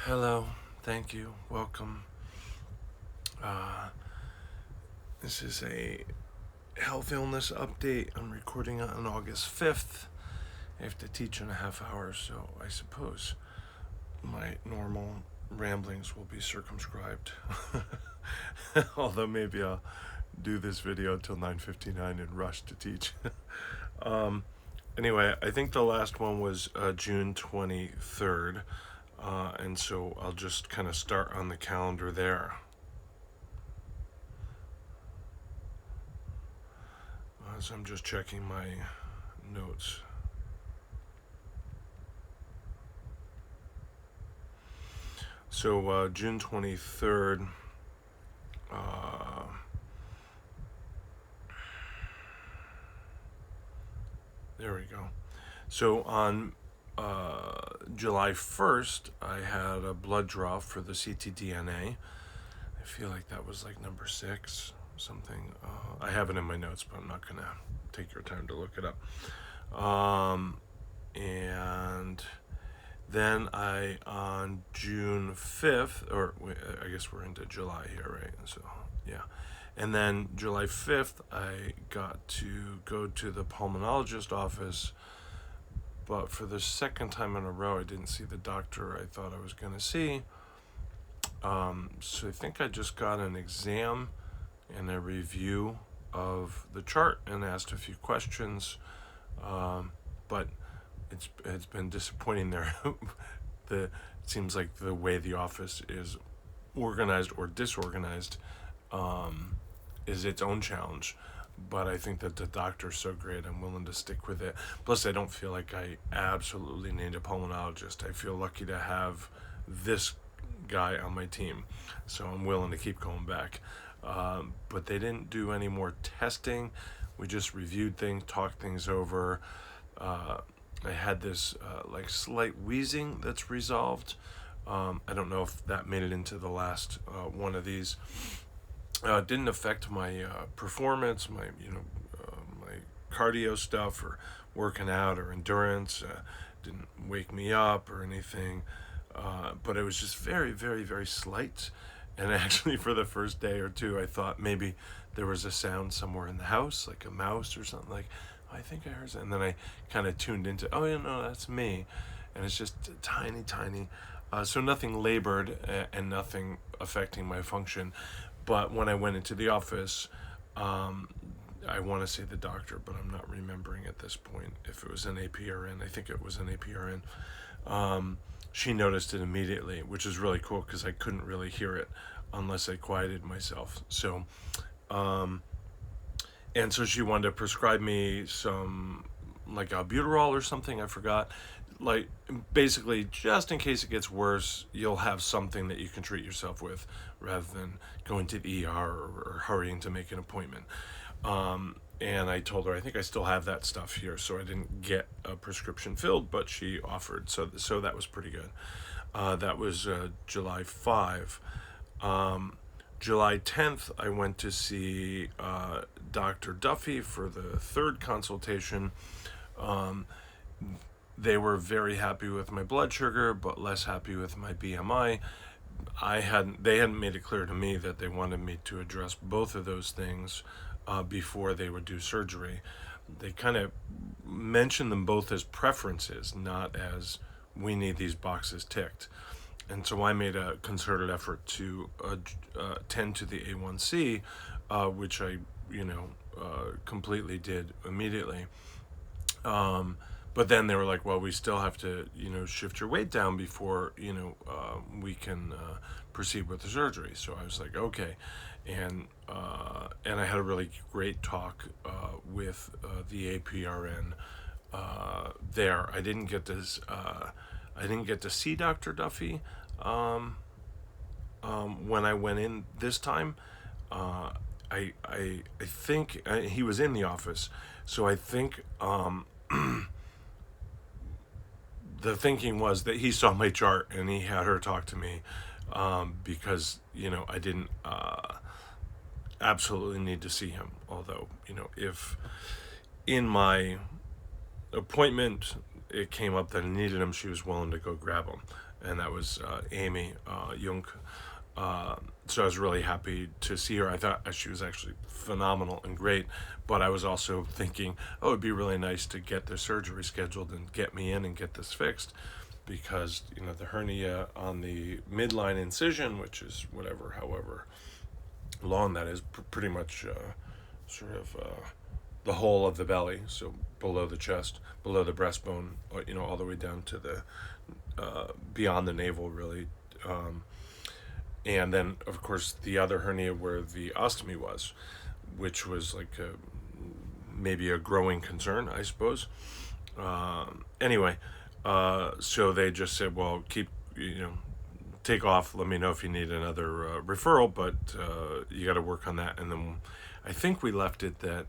Hello, thank you, welcome. Uh, this is a health illness update. I'm recording it on August 5th. I have to teach in a half hour, so I suppose my normal ramblings will be circumscribed. Although maybe I'll do this video till 9:59 and rush to teach. um, anyway, I think the last one was June 23rd. And so I'll just kind of start on the calendar there. So I'm just checking my notes. So June 23rd, there we go. So on July 1st, I had a blood draw for the ctDNA. I feel like that was like number 6, something. I have it in my notes, but I'm not going to take your time to look it up. And then on June 5th, or I guess we're into July here, right? So, yeah. And then July 5th, I got to go to the pulmonologist office, but for the second time in a row, I didn't see the doctor I thought I was going to see. So I think I just got an exam and a review of the chart and asked a few questions, but it's been disappointing there. It seems like the way the office is organized or disorganized is its own challenge. But I think that the doctor's so great, I'm willing to stick with it. Plus, I don't feel like I absolutely need a pulmonologist. I feel lucky to have this guy on my team, so I'm willing to keep going back. But they didn't do any more testing. We just reviewed things, talked things over. I had this like slight wheezing that's resolved. I don't know if that made it into the last one of these. It didn't affect my performance, my my cardio stuff or working out or endurance. Didn't wake me up or anything, but it was just very, very, very slight. And actually, for the first day or two, I thought maybe there was a sound somewhere in the house, like a mouse or something. Like, I think I heard something. And then I kind of tuned into, oh, yeah, no, that's me. And it's just tiny, tiny. So nothing labored and nothing affecting my function. But when I went into the office, I want to say the doctor, but I'm not remembering at this point if it was an APRN. I think it was an APRN. She noticed it immediately, which is really cool because I couldn't really hear it unless I quieted myself. So, and so she wanted to prescribe me some like albuterol or something. I forgot. Like basically, just in case it gets worse, you'll have something that you can treat yourself with, rather than going to the ER or hurrying to make an appointment. And I told her I think I still have that stuff here, so I didn't get a prescription filled, but she offered, so that was pretty good. That was July 5. July 10th, I went to see Dr. Duffy for the third consultation. They were very happy with my blood sugar, but less happy with my BMI. They hadn't made it clear to me that they wanted me to address both of those things before they would do surgery. They kind of mentioned them both as preferences, not as we need these boxes ticked. And so I made a concerted effort to tend to the A1C, which I, completely did immediately. But then they were like, well, we still have to, shift your weight down before, we can proceed with the surgery. So I was like, okay. And I had a really great talk with the APRN there. I didn't get to see Dr. Duffy when I went in this time. I think he was in the office, so I think the thinking was that he saw my chart and he had her talk to me because I didn't absolutely need to see him. Although if in my appointment it came up that I needed them, she was willing to go grab them, and that was Amy Jung. So I was really happy to see her. I thought she was actually phenomenal and great, but I was also thinking, oh, it'd be really nice to get the surgery scheduled and get me in and get this fixed, because the hernia on the midline incision, which is however long that is, pretty much sort of the whole of the belly, so below the chest, below the breastbone, all the way down to the beyond the navel, really. And then, of course, the other hernia where the ostomy was, which was like maybe a growing concern, I suppose. Anyway, so they just said, well, take off. Let me know if you need another referral, but you got to work on that. And then I think we left it that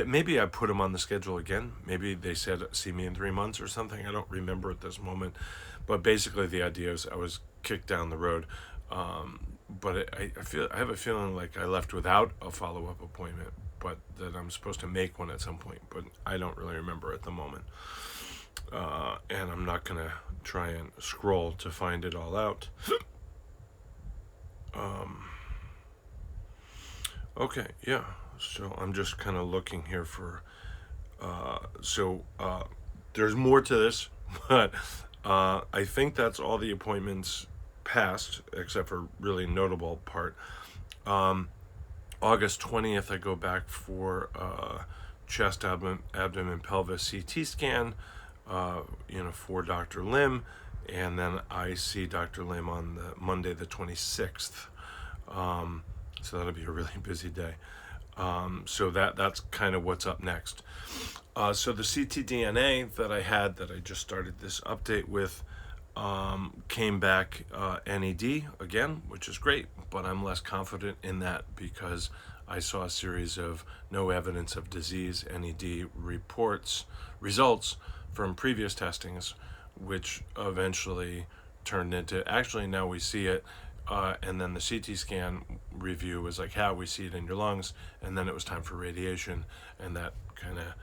maybe I put them on the schedule again. Maybe they said, see me in 3 months or something. I don't remember at this moment. But basically the idea is I was kicked down the road. But I have a feeling like I left without a follow-up appointment, but that I'm supposed to make one at some point, but I don't really remember at the moment. And I'm not going to try and scroll to find it all out. Okay, yeah. So I'm just kind of looking here for, there's more to this, but I think that's all the appointments past, except for really notable part. August 20th, I go back for chest, abdomen, pelvis CT scan, for Dr. Lim, and then I see Dr. Lim on the Monday the 26th. So that'll be a really busy day. So that's kind of what's up next. So the ctDNA that I just started this update with, came back NED again, which is great, but I'm less confident in that because I saw a series of no evidence of disease NED results from previous testings, which eventually turned into, actually now we see it, and then the CT scan review was like, we see it in your lungs, and then it was time for radiation, and that kind of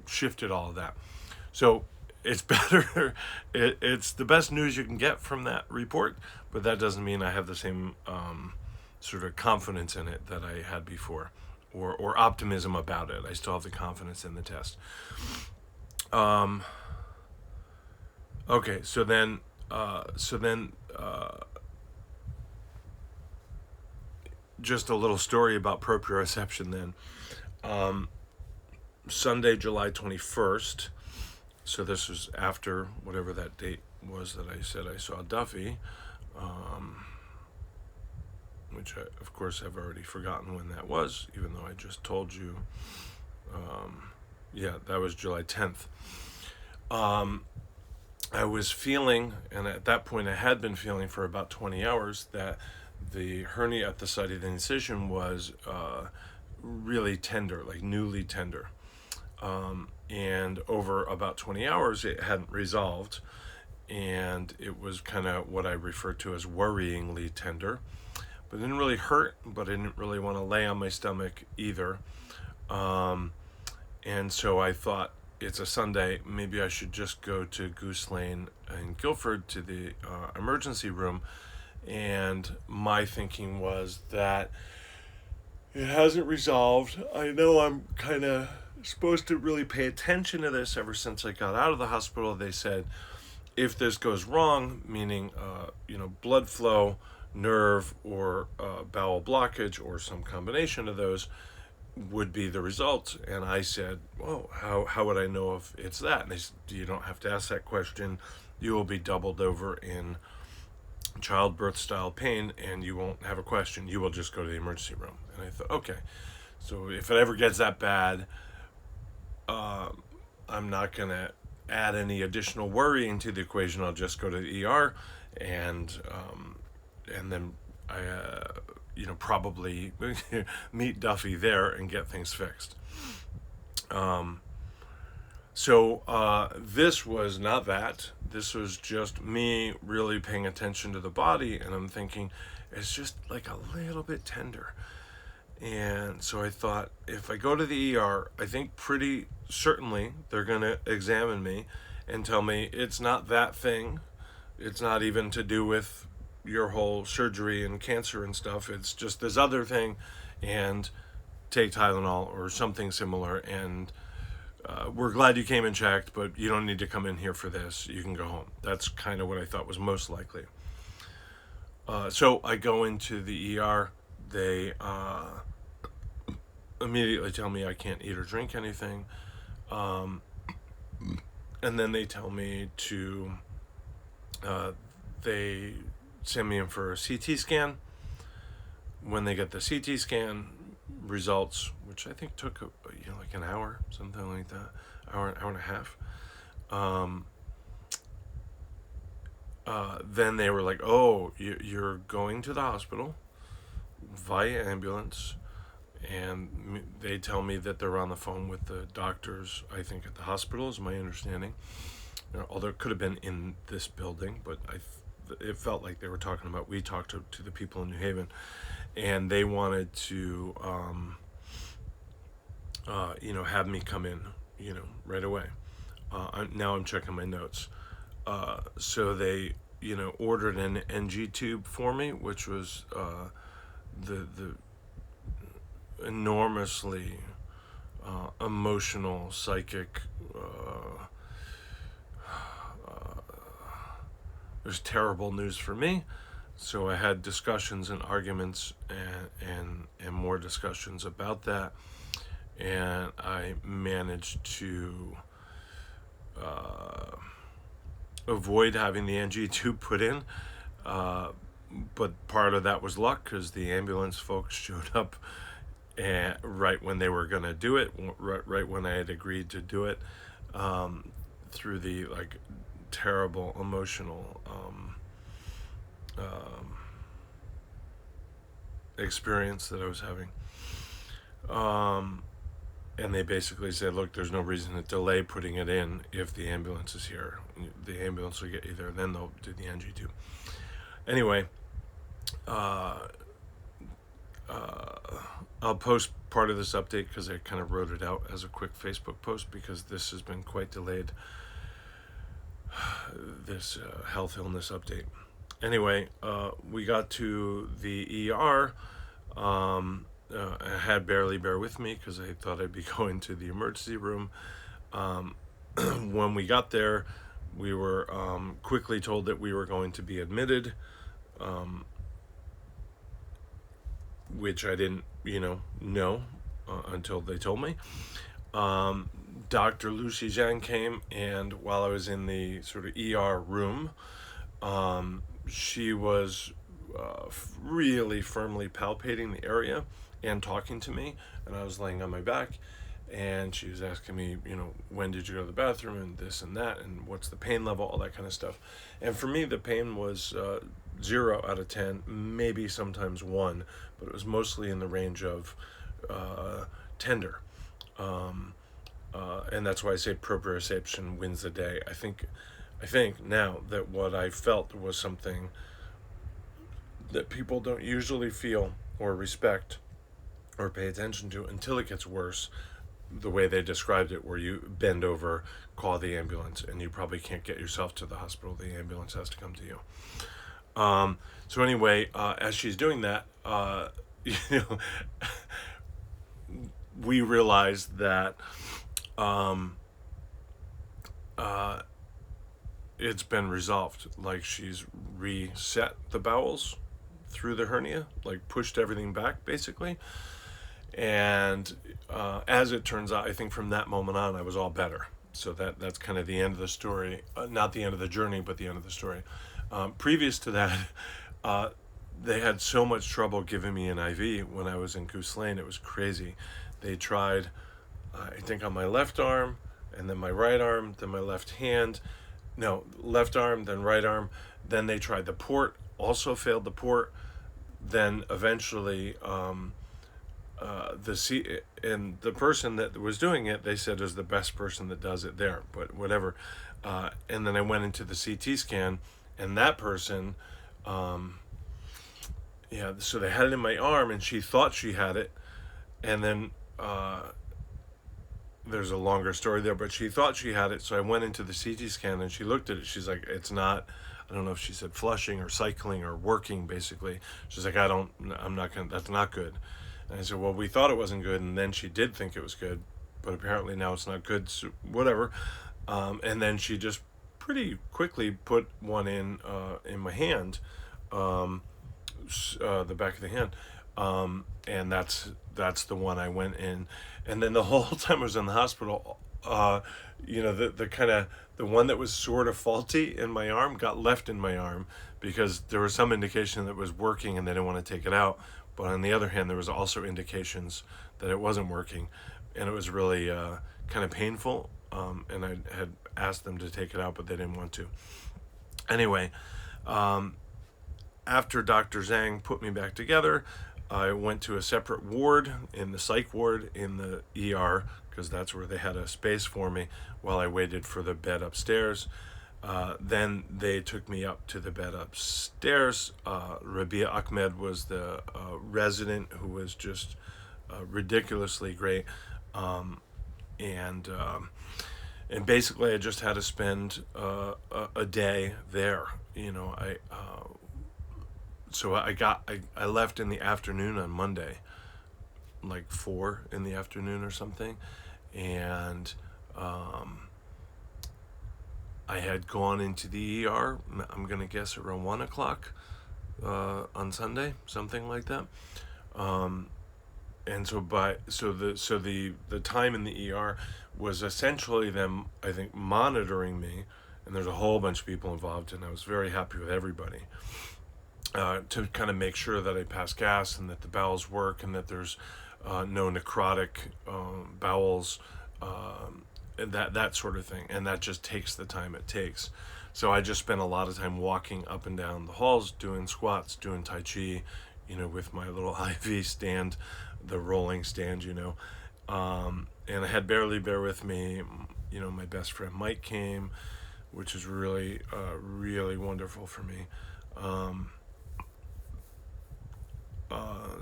shifted all of that. So it's better. It's the best news you can get from that report, but that doesn't mean I have the same sort of confidence in it that I had before, or optimism about it. I still have the confidence in the test. Okay, so then just a little story about proprioception then. Sunday, July 21st. So this was after whatever that date was that I said I saw Duffy, which I, of course, have already forgotten when that was, even though I just told you. That was July 10th. I was feeling, and at that point I had been feeling for about 20 hours, that the hernia at the site of the incision was really tender, like newly tender. And over about 20 hours, it hadn't resolved, and it was kind of what I refer to as worryingly tender, but it didn't really hurt, but I didn't really want to lay on my stomach either. And so I thought, it's a Sunday, maybe I should just go to Goose Lane in Guilford to the emergency room. And my thinking was that it hasn't resolved. I know I'm kind of supposed to really pay attention to this. Ever since I got out of the hospital, they said if this goes wrong, meaning blood flow, nerve, or bowel blockage, or some combination of those, would be the result. And I said, well, how would I know if it's that? And they said, you don't have to ask that question. You will be doubled over in childbirth style pain, and you won't have a question. You will just go to the emergency room. And I thought, okay, so if it ever gets that bad, I'm not going to add any additional worrying to the equation. I'll just go to the ER, and then I probably meet Duffy there and get things fixed. So this was not that. This was just me really paying attention to the body, and I'm thinking, it's just like a little bit tender. And so I thought, if I go to the ER, I think pretty certainly they're going to examine me, and tell me it's not that thing. It's not even to do with your whole surgery and cancer and stuff. It's just this other thing, and take Tylenol or something similar. And we're glad you came and checked, but you don't need to come in here for this. You can go home. That's kind of what I thought was most likely. So I go into the ER. They immediately tell me I can't eat or drink anything. And then they tell me to, they send me in for a CT scan. When they get the CT scan results, which I think took like an hour, something like that, hour and a half. Then they were like, "Oh, you're going to the hospital via ambulance," and they tell me that they're on the phone with the doctors. I think at the hospital is my understanding. Although it could have been in this building, but it felt like they were talking about. We talked to the people in New Haven, and they wanted to, have me come in, right away. Now I'm checking my notes. So they, ordered an NG tube for me, which was the enormously emotional, psychic. It was terrible news for me. So I had discussions and arguments and more discussions about that, and I managed to avoid having the NG tube put in, but part of that was luck because the ambulance folks showed up right when they were going to do it, right when I had agreed to do it, through the terrible emotional experience that I was having. And they basically said, look, there's no reason to delay putting it in if the ambulance is here. The ambulance will get you there, then they'll do the NG tube. Anyway, I'll post part of this update because I kind of wrote it out as a quick Facebook post because this has been quite delayed, this health illness update. Anyway, we got to the ER. I had barely bear with me because I thought I'd be going to the emergency room. When we got there, we were quickly told that we were going to be admitted, which I didn't, know until they told me. Dr. Lucy Zhang came, and while I was in the sort of ER room, she was really firmly palpating the area and talking to me, and I was laying on my back, and she was asking me, when did you go to the bathroom, and this and that, and what's the pain level, all that kind of stuff. And for me, the pain was 0 out of 10, maybe sometimes 1, but it was mostly in the range of tender. And that's why I say proprioception wins the day. I think now that what I felt was something that people don't usually feel or respect or pay attention to until it gets worse, the way they described it, where you bend over, call the ambulance, and you probably can't get yourself to the hospital. The ambulance has to come to you. So anyway, as she's doing that, we realized that it's been resolved. Like, she's reset the bowels through the hernia, pushed everything back basically. And as it turns out, I think from that moment on, I was all better. So that's kind of the end of the story. Not the end of the journey, but the end of the story. Previous to that, they had so much trouble giving me an IV when I was in Goose Lane. It was crazy. They tried, I think, on my left arm, and then my right arm, then my left hand. No, left arm, then right arm. Then they tried the port, also failed the port. Then eventually, the person that was doing it, they said, is the best person that does it there, but whatever. And then I went into the CT scan, and that person, so they had it in my arm, and she thought she had it, and then there's a longer story there, but she thought she had it. So I went into the CT scan and she looked at it. She's like, it's not, I don't know if she said flushing or cycling or working, basically. She's like, I'm not going to, that's not good. And I said, well, we thought it wasn't good. And then she did think it was good, but apparently now it's not good. So whatever. And then she just pretty quickly put one in my hand, the back of the hand. And that's the one I went in. And then the whole time I was in the hospital, the kind of, the one that was sort of faulty in my arm got left in my arm because there was some indication that it was working and they didn't want to take it out. But on the other hand, there was also indications that it wasn't working, and it was really kind of painful. And I had asked them to take it out, but they didn't want to. Anyway, after Dr. Zhang put me back together, I went to a separate ward, in the psych ward in the ER, because that's where they had a space for me while I waited for the bed upstairs. Then they took me up to the bed upstairs. Rabeea Ahmed was the resident, who was just ridiculously great. And basically I just had to spend a day there. So I left in the afternoon on Monday, like 4 in the afternoon or something, and I had gone into the ER, I'm gonna guess around 1 o'clock on Sunday, something like that. And so the time in the ER was essentially them, I think, monitoring me, and there's a whole bunch of people involved, and I was very happy with everybody. To kind of make sure that I pass gas and that the bowels work and that there's no necrotic bowels, and that sort of thing. And that just takes the time it takes. So I just spent a lot of time walking up and down the halls, doing squats, doing Tai Chi, with my little IV stand, the rolling stand, and I had Barely Bear with me. My best friend Mike came, which is really, really wonderful for me.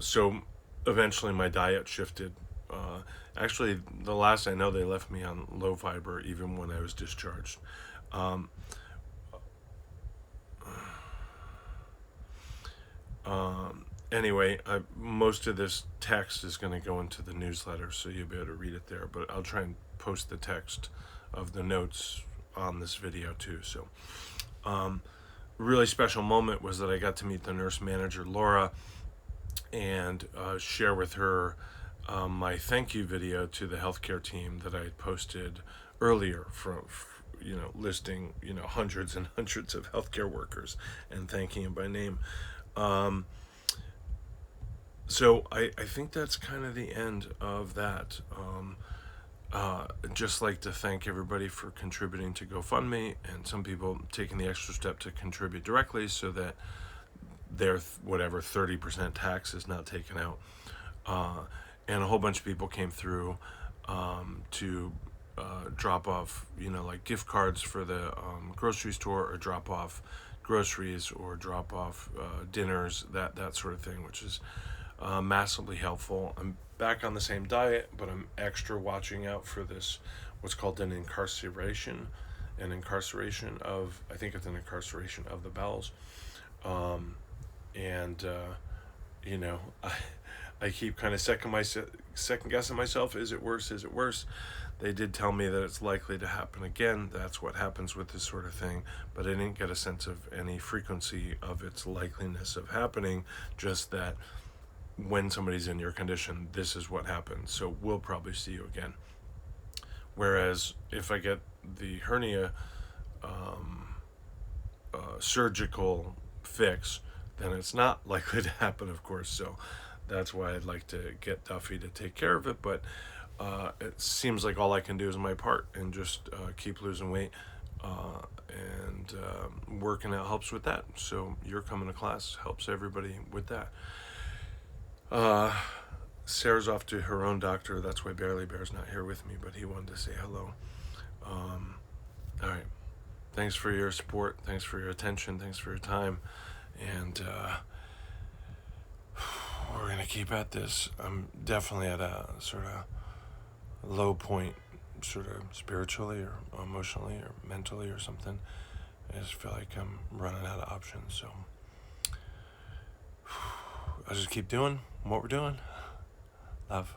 So eventually my diet shifted. Actually, the last I know, they left me on low fiber even when I was discharged. Anyway, most of this text is going to go into the newsletter, so you'll be able to read it there. But I'll try and post the text of the notes on this video too. So, really special moment was that I got to meet the nurse manager, Laura, and share with her my thank you video to the healthcare team that I had posted earlier listing hundreds and hundreds of healthcare workers and thanking them by name. So I think that's kind of the end of that. Just like to thank everybody for contributing to GoFundMe, and some people taking the extra step to contribute directly so that their 30% tax is not taken out. And a whole bunch of people came through to drop off, like gift cards for the grocery store, or drop off groceries, or drop off dinners, that sort of thing, which is massively helpful. I'm back on the same diet, but I'm extra watching out for this, what's called an incarceration of, I think it's an incarceration of the bowels. I keep kind of second guessing myself. Is it worse? They did tell me that it's likely to happen again. That's what happens with this sort of thing, but I didn't get a sense of any frequency of its likeliness of happening, just that when somebody's in your condition, this is what happens. So we'll probably see you again. Whereas if I get the hernia surgical fix, then it's not likely to happen, of course. So that's why I'd like to get Duffy to take care of it. But it seems like all I can do is my part, and just keep losing weight, and working out helps with that. So your coming to class helps everybody with that. Sarah's off to her own doctor. That's why Barely Bear's not here with me, but he wanted to say hello. All right. Thanks for your support. Thanks for your attention. Thanks for your time. And we're going to keep at this. I'm definitely at a sort of low point sort of spiritually or emotionally or mentally or something. I just feel like I'm running out of options. So I'll just keep doing what we're doing. Love.